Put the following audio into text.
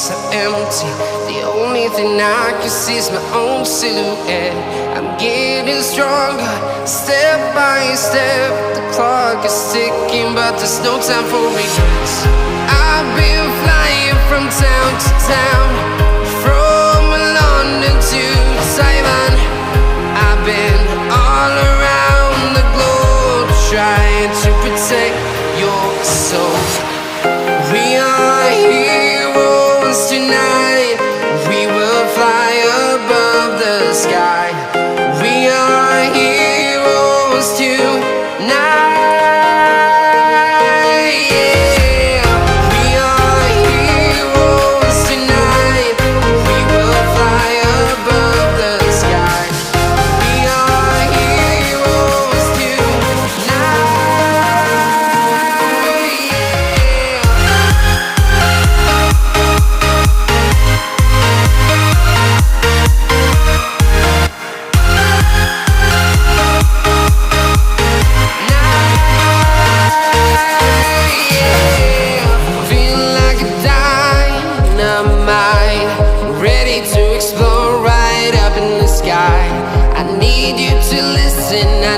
so empty. The only thing I can see is my own silhouette. I'm getting stronger, step by step. The clock is ticking, but there's no time for regrets. I've been flying from town to town, from London to Taiwan. I've been all around the globe, trying to protect your soul. We are heroes tonight. We will fly above the sky. We are heroes tonight. Yeah. We are heroes tonight. We will fly above the sky. We are heroes tonight. Feeling like a dynamite, ready to explode right up in the sky. I need you to listen. I